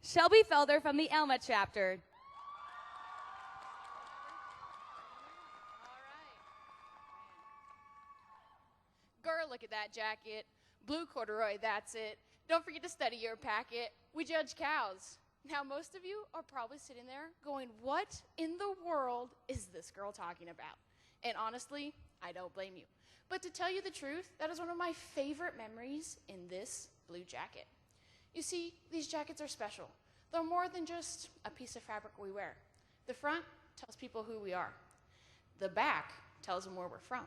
Shelby Felder from the Elma chapter. Girl, look at that jacket. Blue corduroy, that's it. Don't forget to study your packet. We judge cows. Now, most of you are probably sitting there going, what in the world is this girl talking about? And honestly, I don't blame you. But to tell you the truth, that is one of my favorite memories in this blue jacket. You see, these jackets are special. They're more than just a piece of fabric we wear. The front tells people who we are. The back tells them where we're from.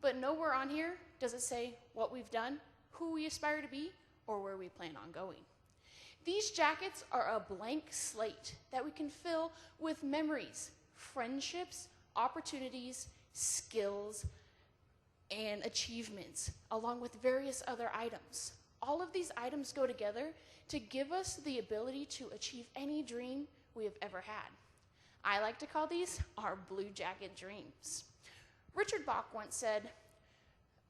But nowhere on here does it say what we've done, who we aspire to be, or where we plan on going. These jackets are a blank slate that we can fill with memories, friendships, opportunities, skills, and achievements, along with various other items. All of these items go together to give us the ability to achieve any dream we have ever had. I like to call these our blue jacket dreams. Richard Bach once said,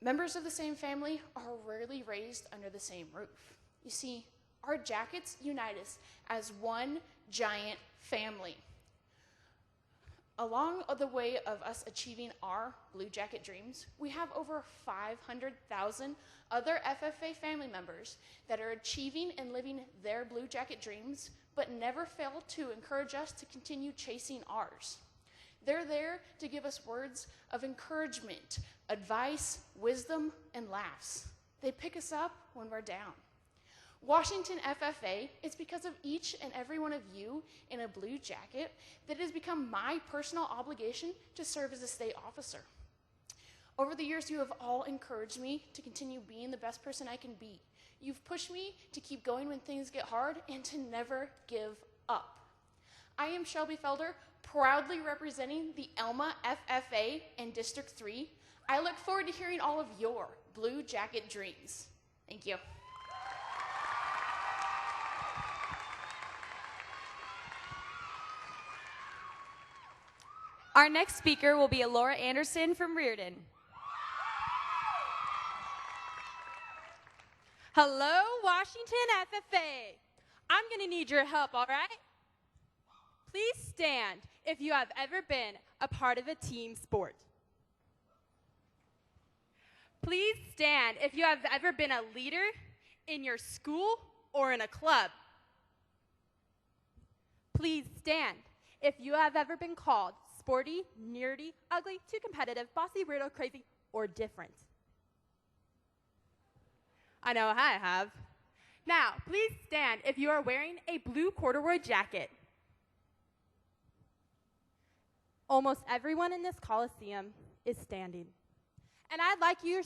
members of the same family are rarely raised under the same roof. You see, our jackets unite us as one giant family. Along the way of us achieving our blue jacket dreams, we have over 500,000 other FFA family members that are achieving and living their blue jacket dreams, but never fail to encourage us to continue chasing ours. They're there to give us words of encouragement, advice, wisdom, and laughs. They pick us up when we're down. Washington FFA, it's because of each and every one of you in a blue jacket that it has become my personal obligation to serve as a state officer. Over the years, you have all encouraged me to continue being the best person I can be. You've pushed me to keep going when things get hard and to never give up. I am Shelby Felder, proudly representing the Elma FFA and District 3. I look forward to hearing all of your blue jacket dreams. Thank you. Our next speaker will be Laura Anderson from Reardon. Hello, Washington FFA. I'm going to need your help, all right? Please stand if you have ever been a part of a team sport. Please stand if you have ever been a leader in your school or in a club. Please stand if you have ever been called sporty, nerdy, ugly, too competitive, bossy, weirdo, crazy, or different. I know I have. Now, please stand if you are wearing a blue corduroy jacket. Almost everyone in this Coliseum is standing. And I'd like you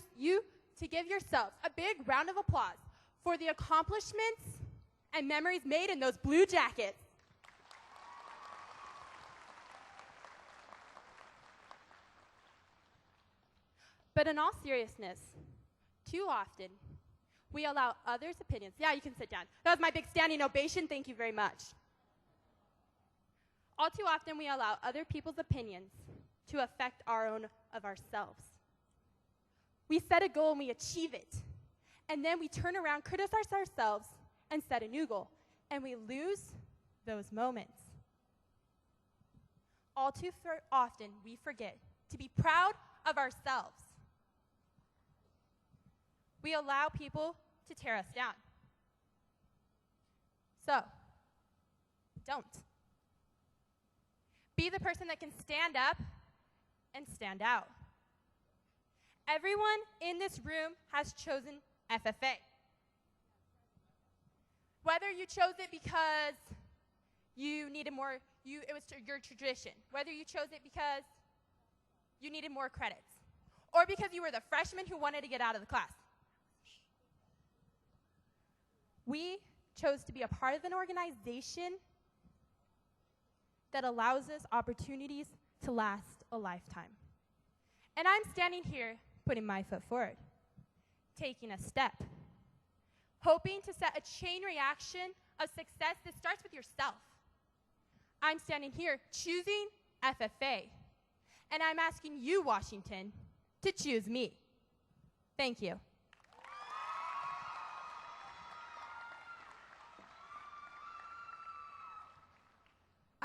to give yourselves a big round of applause for the accomplishments and memories made in those blue jackets. But in all seriousness, too often, we allow others' opinions. Yeah, you can sit down. That was my big standing ovation. Thank you very much. All too often, we allow other people's opinions to affect our own of ourselves. We set a goal and we achieve it. And then we turn around, criticize ourselves, and set a new goal. And we lose those moments. All too often, we forget to be proud of ourselves. We allow people to tear us down. So, don't. Be the person that can stand up and stand out. Everyone in this room has chosen FFA. Whether you chose it because you needed more, it was your tradition. Whether you chose it because you needed more credits. Or because you were the freshman who wanted to get out of the class. We chose to be a part of an organization that allows us opportunities to last a lifetime. And I'm standing here, putting my foot forward, taking a step, hoping to set a chain reaction of success that starts with yourself. I'm standing here choosing FFA, and I'm asking you, Washington, to choose me. Thank you.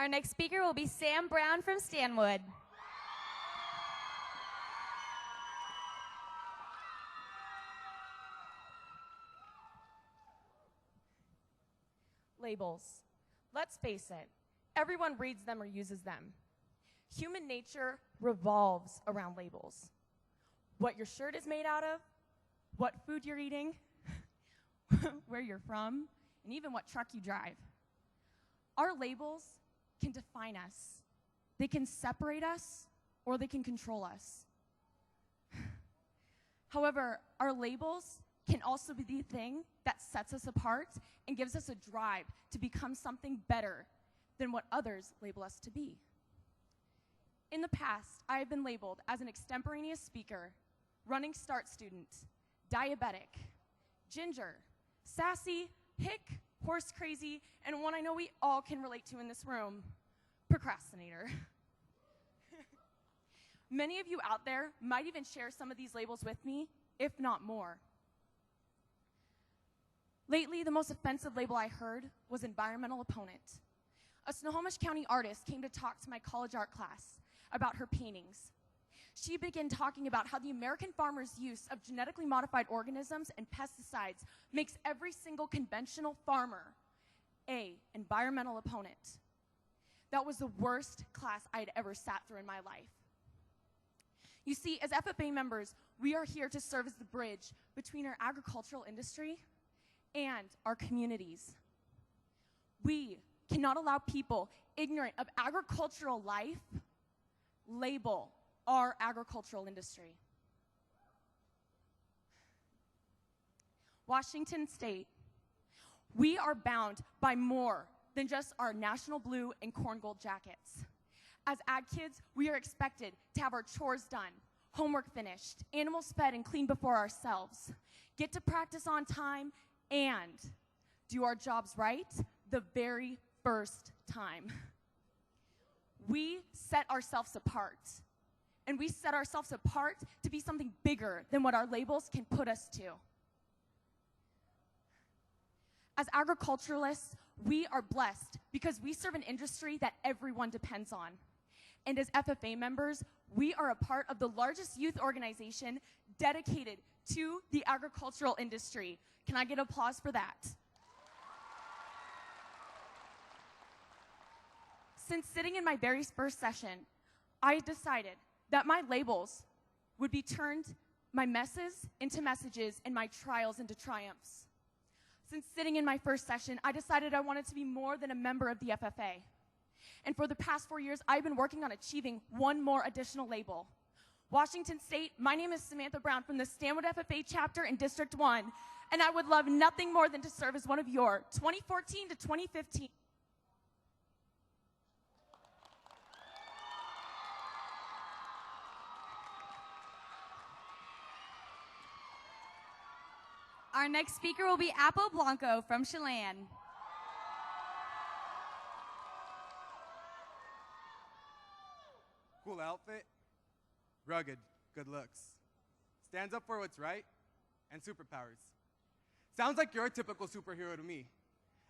Our next speaker will be Sam Brown from Stanwood. Labels. Let's face it, everyone reads them or uses them. Human nature revolves around labels. What your shirt is made out of, what food you're eating, where you're from, and even what truck you drive. Our labels can define us. They can separate us, or they can control us. However, our labels can also be the thing that sets us apart and gives us a drive to become something better than what others label us to be. In the past, I have been labeled as an extemporaneous speaker, running start student, diabetic, ginger, sassy, hick, horse crazy, and one I know we all can relate to in this room, procrastinator. Many of you out there might even share some of these labels with me, if not more. Lately, the most offensive label I heard was environmental opponent. A Snohomish County artist came to talk to my college art class about her paintings. She began talking about how the American farmer's use of genetically modified organisms and pesticides makes every single conventional farmer an environmental opponent. That was the worst class I had ever sat through in my life. You see, as FFA members, we are here to serve as the bridge between our agricultural industry and our communities. We cannot allow people ignorant of agricultural life label our agricultural industry. Washington State, we are bound by more than just our national blue and corn gold jackets. As ag kids, we are expected to have our chores done, homework finished, animals fed and cleaned before ourselves, get to practice on time, and do our jobs right the very first time. We set ourselves apart, and we set ourselves apart to be something bigger than what our labels can put us to. As agriculturalists, we are blessed because we serve an industry that everyone depends on. And as FFA members, we are a part of the largest youth organization dedicated to the agricultural industry. Can I get applause for that? Since sitting in my very first session, I decided that my labels would be turned my messes into messages and my trials into triumphs. Since sitting in my first session, I decided I wanted to be more than a member of the FFA. And for the past 4 years, I've been working on achieving one more additional label. Washington State, my name is Samantha Brown from the Stanwood FFA chapter in District 1, and I would love nothing more than to serve as one of your 2014 to 2015. Our next speaker will be Apple Blanco from Chelan. Cool outfit, rugged, good looks, stands up for what's right, and superpowers. Sounds like you're a typical superhero to me.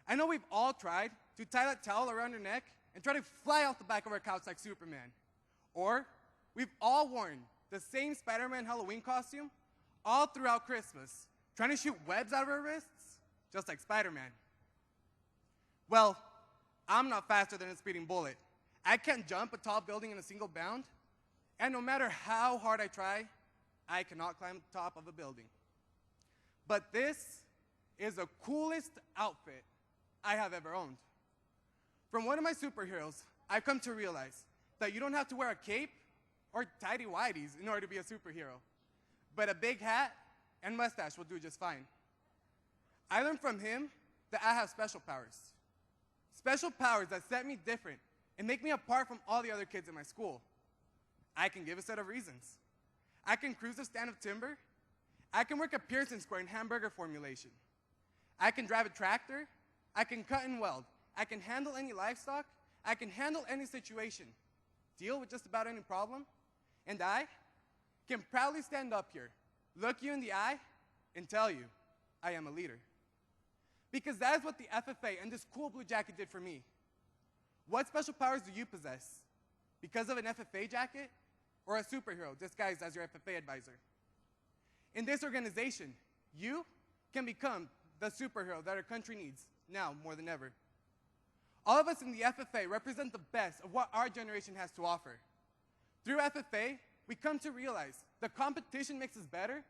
I know we've all tried to tie that towel around your neck and try to fly off the back of our couch like Superman. Or we've all worn the same Spider-Man Halloween costume all throughout Christmas, trying to shoot webs out of our wrists, just like Spider-Man. Well, I'm not faster than a speeding bullet. I can't jump a tall building in a single bound, and no matter how hard I try, I cannot climb the top of a building. But this is the coolest outfit I have ever owned. From one of my superheroes, I've come to realize that you don't have to wear a cape or tighty-whities in order to be a superhero, but a big hat and mustache will do just fine. I learned from him that I have special powers. Special powers that set me different and make me apart from all the other kids in my school. I can give a set of reasons. I can cruise a stand of timber. I can work at Pearson Square in hamburger formulation. I can drive a tractor. I can cut and weld. I can handle any livestock. I can handle any situation, deal with just about any problem. And I can proudly stand up here, look you in the eye, and tell you I am a leader. Because that is what the FFA and this cool blue jacket did for me. What special powers do you possess? Because of an FFA jacket? Or a superhero disguised as your FFA advisor? In this organization, you can become the superhero that our country needs now more than ever. All of us in the FFA represent the best of what our generation has to offer. Through FFA, we come to realize the competition makes us better,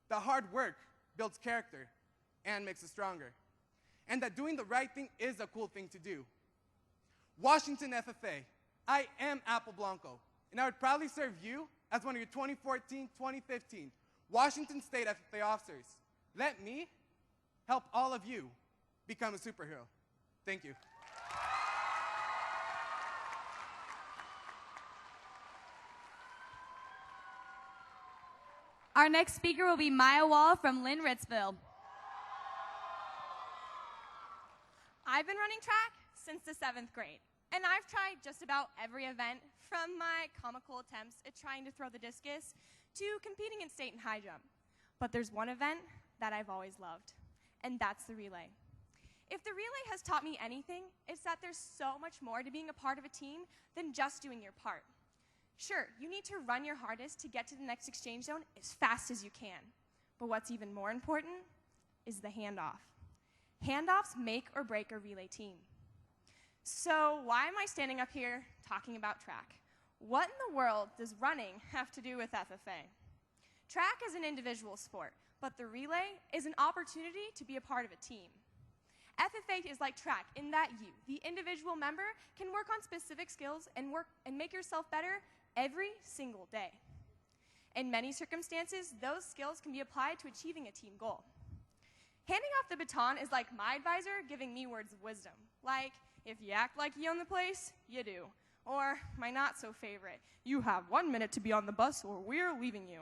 the hard work builds character and makes us stronger, and that doing the right thing is a cool thing to do. Washington FFA, I am Apple Blanco, and I would proudly serve you as one of your 2014-2015 Washington State FFA officers. Let me help all of you become a superhero. Thank you. Our next speaker will be Maya Wall from Lynn Ritzville. I've been running track since the 7th grade, and I've tried just about every event, from my comical attempts at trying to throw the discus to competing in state and high jump. But there's one event that I've always loved, and that's the relay. If the relay has taught me anything, it's that there's so much more to being a part of a team than just doing your part. Sure, you need to run your hardest to get to the next exchange zone as fast as you can. But what's even more important is the handoff. Handoffs make or break a relay team. So why am I standing up here talking about track? What in the world does running have to do with FFA? Track is an individual sport, but the relay is an opportunity to be a part of a team. FFA is like track in that you, the individual member, can work on specific skills and make yourself better every single day. In many circumstances, those skills can be applied to achieving a team goal. Handing off the baton is like my advisor giving me words of wisdom, like, if you act like you own the place, you do. Or my not so favorite, you have 1 minute to be on the bus or we're leaving you.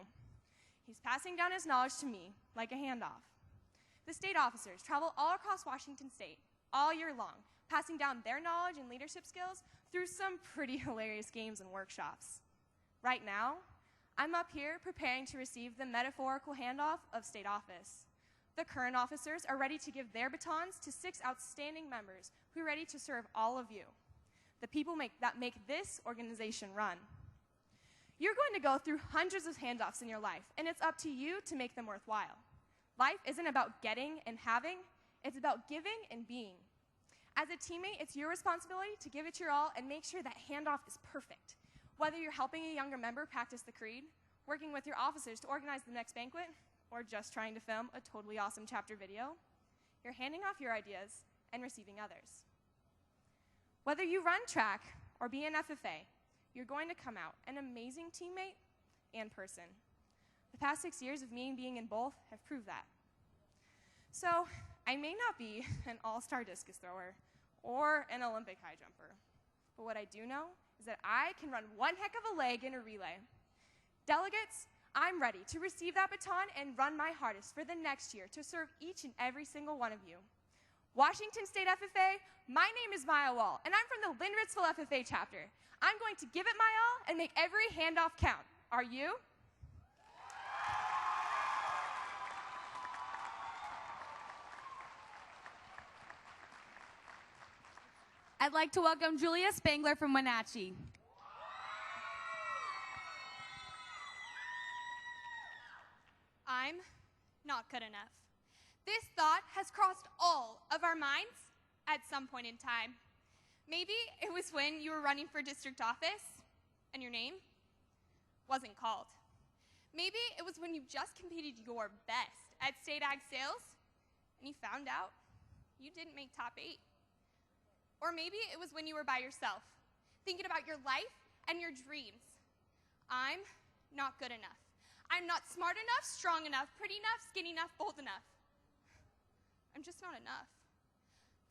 He's passing down his knowledge to me like a handoff. The state officers travel all across Washington State all year long, passing down their knowledge and leadership skills through some pretty hilarious games and workshops. Right now, I'm up here preparing to receive the metaphorical handoff of state office. The current officers are ready to give their batons to 6 outstanding members who are ready to serve all of you, the people that make this organization run. You're going to go through hundreds of handoffs in your life, and it's up to you to make them worthwhile. Life isn't about getting and having, it's about giving and being. As a teammate, it's your responsibility to give it your all and make sure that handoff is perfect. Whether you're helping a younger member practice the creed, working with your officers to organize the next banquet, or just trying to film a totally awesome chapter video, you're handing off your ideas and receiving others. Whether you run track or be an FFA, you're going to come out an amazing teammate and person. The past 6 years of me being in both have proved that. So, I may not be an all-star discus thrower or an Olympic high jumper, but what I do know is that I can run one heck of a leg in a relay. Delegates, I'm ready to receive that baton and run my hardest for the next year to serve each and every single one of you. Washington State FFA, my name is Maya Wall, and I'm from the Lynn Ritzville FFA chapter. I'm going to give it my all and make every handoff count. Are you? I'd like to welcome Julia Spangler from Wenatchee. I'm not good enough. This thought has crossed all of our minds at some point in time. Maybe it was when you were running for district office and your name wasn't called. Maybe it was when you just competed your best at state ag sales and you found out you didn't make top 8. Or maybe it was when you were by yourself, thinking about your life and your dreams. I'm not good enough. I'm not smart enough, strong enough, pretty enough, skinny enough, bold enough. I'm just not enough.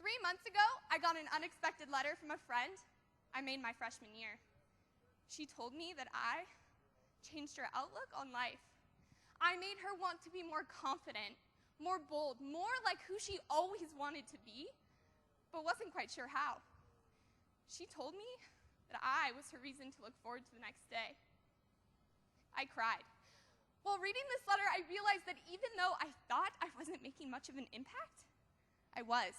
3 months ago, I got an unexpected letter from a friend I made my freshman year. She told me that I changed her outlook on life. I made her want to be more confident, more bold, more like who she always wanted to be, but wasn't quite sure how. She told me that I was her reason to look forward to the next day. I cried. While reading this letter, I realized that even though I thought I wasn't making much of an impact, I was.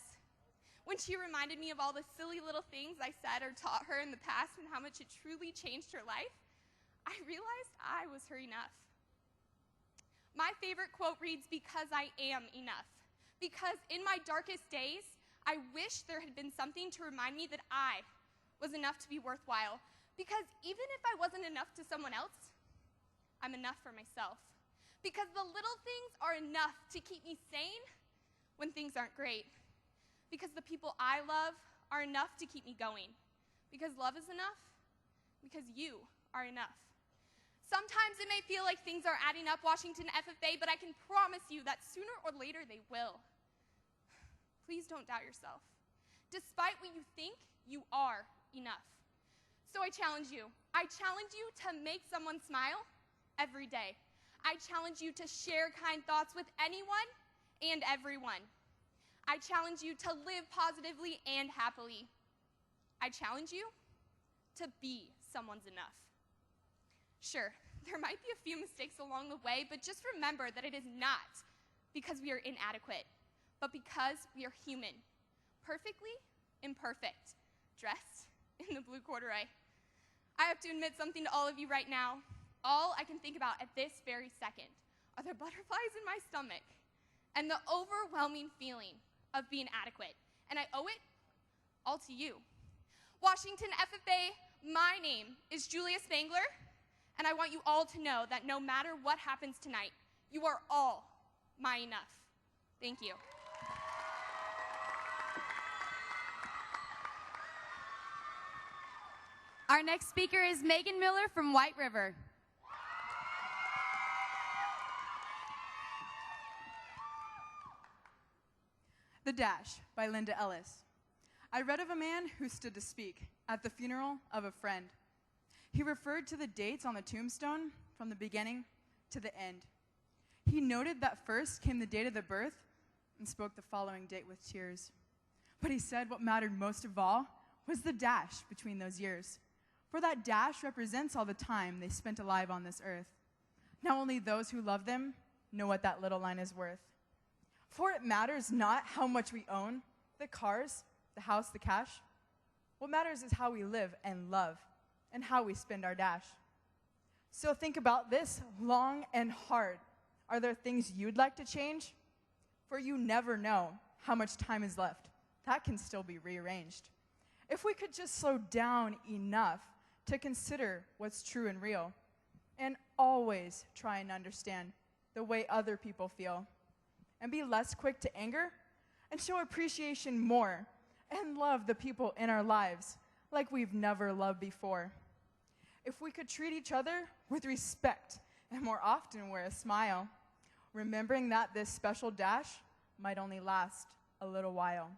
When she reminded me of all the silly little things I said or taught her in the past and how much it truly changed her life, I realized I was her enough. My favorite quote reads, "Because I am enough." Because in my darkest days, I wish there had been something to remind me that I was enough to be worthwhile. Because even if I wasn't enough to someone else, I'm enough for myself. Because the little things are enough to keep me sane when things aren't great. Because the people I love are enough to keep me going. Because love is enough. Because you are enough. Sometimes it may feel like things are adding up, Washington FFA, but I can promise you that sooner or later they will. Please don't doubt yourself. Despite what you think, you are enough. So I challenge you. I challenge you to make someone smile every day. I challenge you to share kind thoughts with anyone and everyone. I challenge you to live positively and happily. I challenge you to be someone's enough. Sure, there might be a few mistakes along the way, but just remember that it is not because we are inadequate, but because we are human, perfectly imperfect, dressed in the blue corduroy. I have to admit something to all of you right now. All I can think about at this very second are the butterflies in my stomach and the overwhelming feeling of being adequate. And I owe it all to you. Washington FFA, my name is Julia Spangler, and I want you all to know that no matter what happens tonight, you are all my enough. Thank you. Our next speaker is Megan Miller from White River. The Dash by Linda Ellis. I read of a man who stood to speak at the funeral of a friend. He referred to the dates on the tombstone from the beginning to the end. He noted that first came the date of the birth and spoke the following date with tears. But he said what mattered most of all was the dash between those years. For that dash represents all the time they spent alive on this earth. Now only those who love them know what that little line is worth. For it matters not how much we own, the cars, the house, the cash. What matters is how we live and love, and how we spend our dash. So think about this long and hard. Are there things you'd like to change? For you never know how much time is left. That can still be rearranged. If we could just slow down enough to consider what's true and real, and always try and understand the way other people feel, and be less quick to anger, and show appreciation more, and love the people in our lives like we've never loved before. If we could treat each other with respect and more often wear a smile, remembering that this special dash might only last a little while.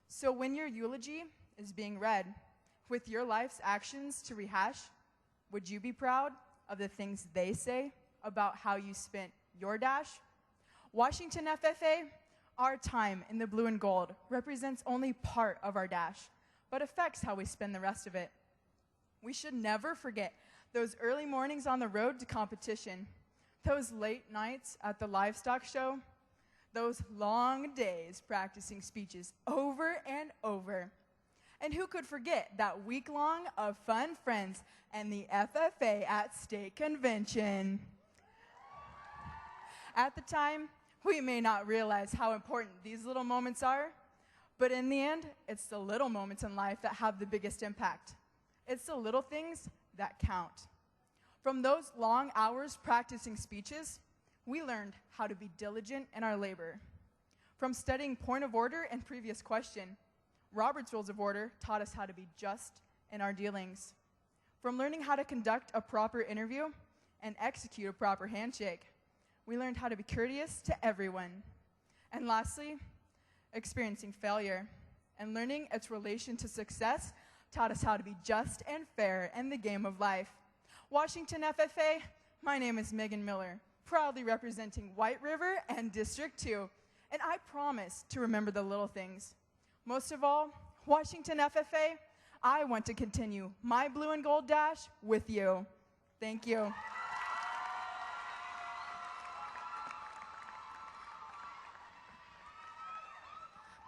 So when your eulogy is being read, with your life's actions to rehash, would you be proud of the things they say about how you spent your dash? Washington FFA, our time in the blue and gold represents only part of our dash, but affects how we spend the rest of it. We should never forget those early mornings on the road to competition, those late nights at the livestock show, those long days practicing speeches over and over. And who could forget that week-long of fun friends and the FFA at State Convention? At the time, we may not realize how important these little moments are, but in the end, it's the little moments in life that have the biggest impact. It's the little things that count. From those long hours practicing speeches, we learned how to be diligent in our labor. From studying point of order and previous question, Robert's Rules of Order taught us how to be just in our dealings. From learning how to conduct a proper interview and execute a proper handshake, we learned how to be courteous to everyone. And lastly, experiencing failure and learning its relation to success taught us how to be just and fair in the game of life. Washington FFA, my name is Megan Miller, proudly representing White River and District 2, and I promise to remember the little things. Most of all, Washington FFA, I want to continue my blue and gold dash with you. Thank you.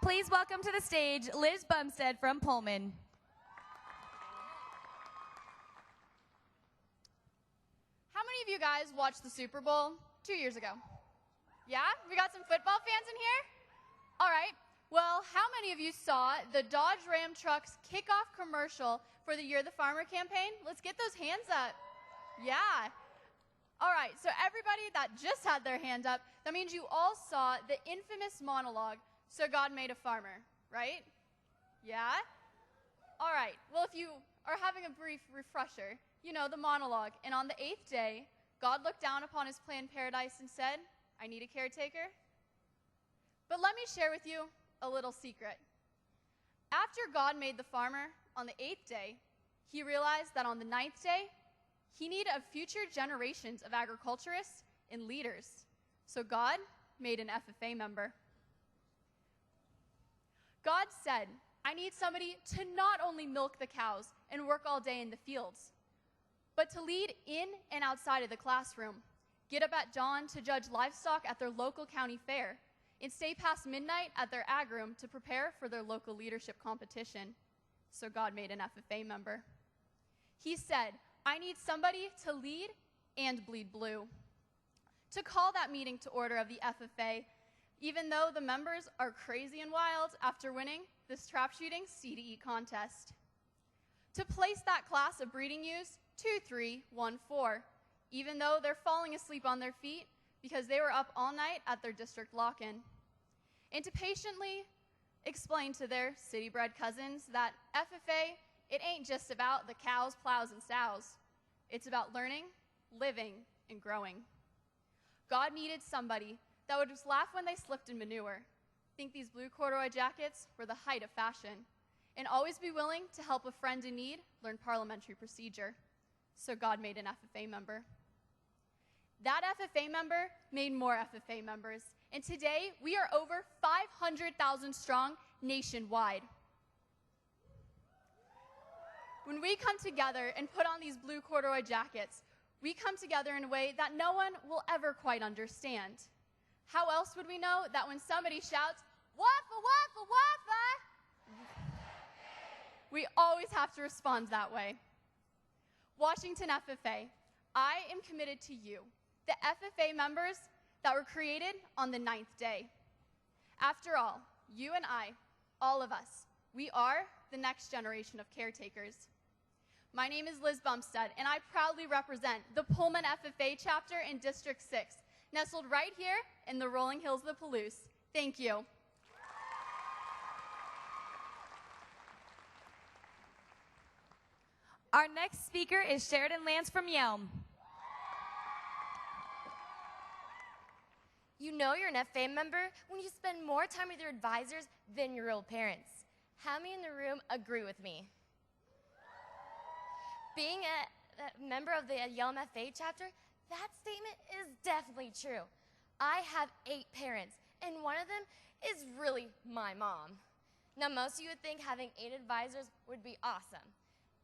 Please welcome to the stage Liz Bumstead from Pullman. How many of you guys watched the Super Bowl 2 years ago? Yeah? We got some football fans in here? All right. Well, how many of you saw the Dodge Ram Trucks kickoff commercial for the You're the Farmer campaign? Let's get those hands up. Yeah. All right, so everybody that just had their hand up, that means you all saw the infamous monologue, "So God Made a Farmer," right? Yeah? All right, well, if you are having a brief refresher, you know the monologue. And on the 8th day, God looked down upon his planned paradise and said, "I need a caretaker." But let me share with you a little secret. After God made the farmer on the 8th day, he realized that on the 9th day, he needed a future generations of agriculturists and leaders. So God made an FFA member. God said, "I need somebody to not only milk the cows and work all day in the fields, but to lead in and outside of the classroom, get up at dawn to judge livestock at their local county fair, and stay past midnight at their ag room to prepare for their local leadership competition." So God made an FFA member. He said, "I need somebody to lead and bleed blue, to call that meeting to order of the FFA, even though the members are crazy and wild after winning this trap shooting CDE contest, to place that class of breeding ewes 2, 3, 1, 4, even though they're falling asleep on their feet because they were up all night at their district lock-in, and to patiently explain to their city-bred cousins that FFA, it ain't just about the cows, plows, and sows. It's about learning, living, and growing. God needed somebody that would just laugh when they slipped in manure, think these blue corduroy jackets were the height of fashion, and always be willing to help a friend in need learn parliamentary procedure. So God made an FFA member. That FFA member made more FFA members, and today we are over 500,000 strong nationwide. When we come together and put on these blue corduroy jackets, we come together in a way that no one will ever quite understand. How else would we know that when somebody shouts, "Waffa, waffa, waffa," we always have to respond that way? Washington FFA, I am committed to you, the FFA members that were created on the 9th day. After all, you and I, all of us, we are the next generation of caretakers. My name is Liz Bumstead, and I proudly represent the Pullman FFA chapter in District 6, nestled right here in the rolling hills of the Palouse. Thank you. Our next speaker is Sheridan Lance from Yelm. You know you're an FFA member when you spend more time with your advisors than your real parents. How many in the room agree with me? Being a member of the Yelm FFA chapter, that statement is definitely true. I have 8 parents, and one of them is really my mom. Now, most of you would think having 8 advisors would be awesome,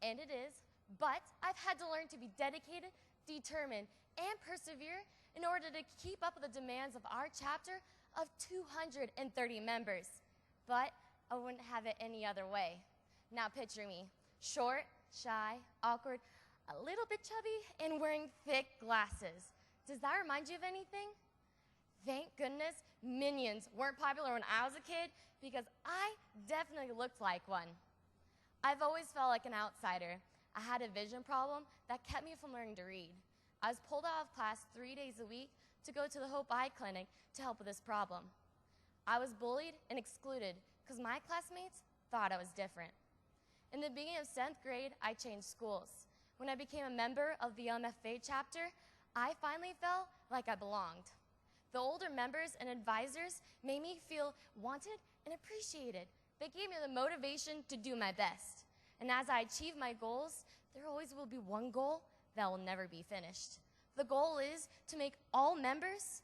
and it is, but I've had to learn to be dedicated, determined, and persevere in order to keep up with the demands of our chapter of 230 members. But I wouldn't have it any other way. Now picture me, short, shy, awkward, a little bit chubby, and wearing thick glasses. Does that remind you of anything? Thank goodness Minions weren't popular when I was a kid, because I definitely looked like one. I've always felt like an outsider. I had a vision problem that kept me from learning to read. I was pulled out of class 3 days a week to go to the Hope Eye Clinic to help with this problem. I was bullied and excluded because my classmates thought I was different. In the beginning of 7th grade, I changed schools. When I became a member of the LMFA chapter, I finally felt like I belonged. The older members and advisors made me feel wanted and appreciated. They gave me the motivation to do my best. And as I achieve my goals, there always will be one goal that will never be finished. The goal is to make all members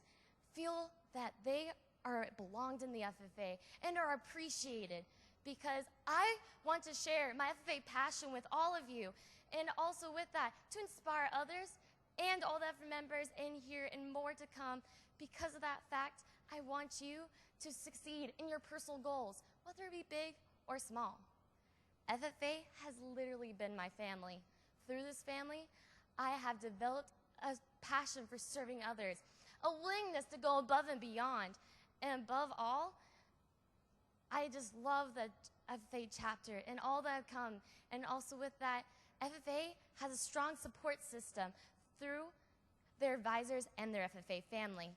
feel that they are belonged in the FFA and are appreciated, because I want to share my FFA passion with all of you, and also with that, to inspire others and all the FFA members in here and more to come. Because of that fact, I want you to succeed in your personal goals, whether it be big or small. FFA has literally been my family. Through this family, I have developed a passion for serving others, a willingness to go above and beyond, and above all, I just love the FFA chapter and all that have come. And also with that, FFA has a strong support system through their advisors and their FFA family.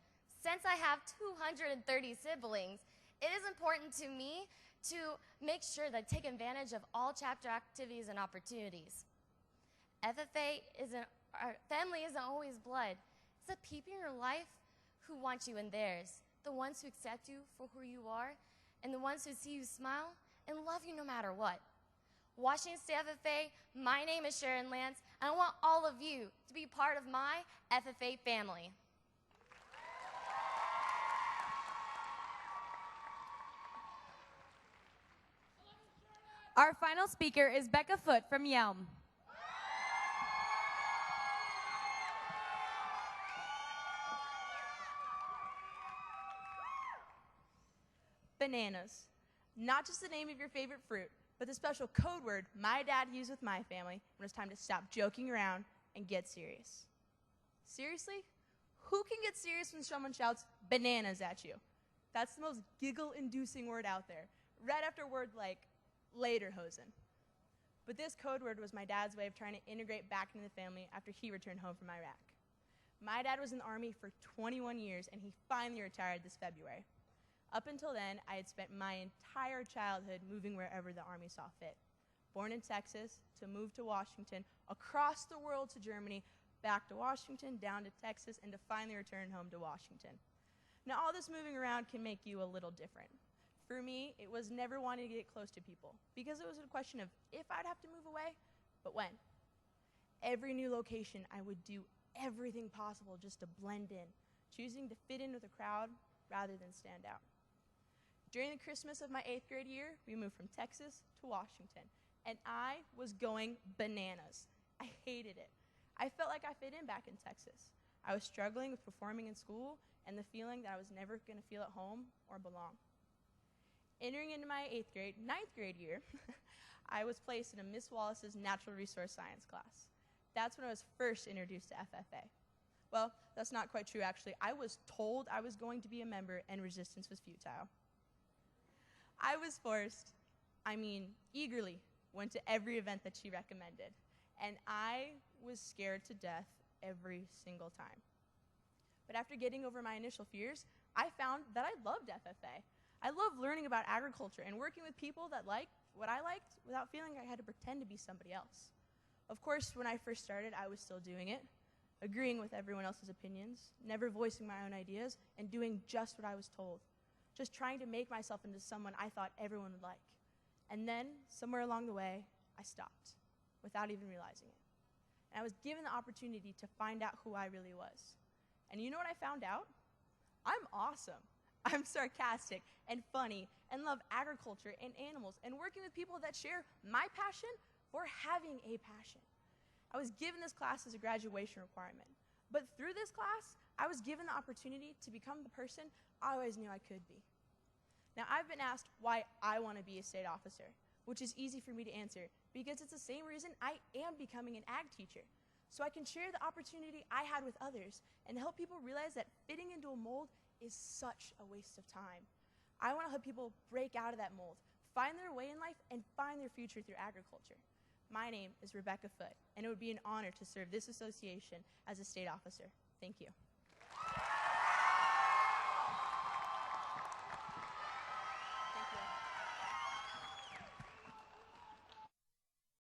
Since I have 230 siblings, it is important to me to make sure that I take advantage of all chapter activities and opportunities. FFA our family isn't always blood. It's the people in your life who want you in theirs, the ones who accept you for who you are, and the ones who see you smile and love you no matter what. Washington State FFA, my name is Sheridan Lance, and I want all of you to be part of my FFA family. Our final speaker is Becca Foot from Yelm. Bananas. Not just the name of your favorite fruit, but the special code word my dad used with my family when it was time to stop joking around and get serious. Seriously? Who can get serious when someone shouts bananas at you? That's the most giggle-inducing word out there, right after words like lederhosen. But this code word was my dad's way of trying to integrate back into the family after he returned home from Iraq. My dad was in the Army for 21 years, and he finally retired this February. Up until then, I had spent my entire childhood moving wherever the Army saw fit. Born in Texas, to move to Washington, across the world to Germany, back to Washington, down to Texas, and to finally return home to Washington. Now, all this moving around can make you a little different. For me, it was never wanting to get close to people, because it was a question of if I'd have to move away, but when. Every new location, I would do everything possible just to blend in, choosing to fit in with the crowd rather than stand out. During the Christmas of my 8th grade year, we moved from Texas to Washington, and I was going bananas. I hated it. I felt like I fit in back in Texas. I was struggling with performing in school and the feeling that I was never going to feel at home or belong. Entering into my 9th grade year, I was placed in a Miss Wallace's Natural Resource Science class. That's when I was first introduced to FFA. Well, that's not quite true, actually. I was told I was going to be a member, and resistance was futile. I was forced, eagerly, went to every event that she recommended, and I was scared to death every single time. But after getting over my initial fears, I found that I loved FFA. I loved learning about agriculture and working with people that liked what I liked without feeling I had to pretend to be somebody else. Of course, when I first started, I was still doing it, agreeing with everyone else's opinions, never voicing my own ideas, and doing just what I was told. Just trying to make myself into someone I thought everyone would like. And then, somewhere along the way, I stopped, without even realizing it. And I was given the opportunity to find out who I really was. And you know what I found out? I'm awesome. I'm sarcastic and funny and love agriculture and animals and working with people that share my passion for having a passion. I was given this class as a graduation requirement. But through this class, I was given the opportunity to become the person I always knew I could be. Now, I've been asked why I want to be a state officer, which is easy for me to answer because it's the same reason I am becoming an ag teacher, so I can share the opportunity I had with others and help people realize that fitting into a mold is such a waste of time. I want to help people break out of that mold, find their way in life, and find their future through agriculture. My name is Becca Foot, and it would be an honor to serve this association as a state officer. Thank you.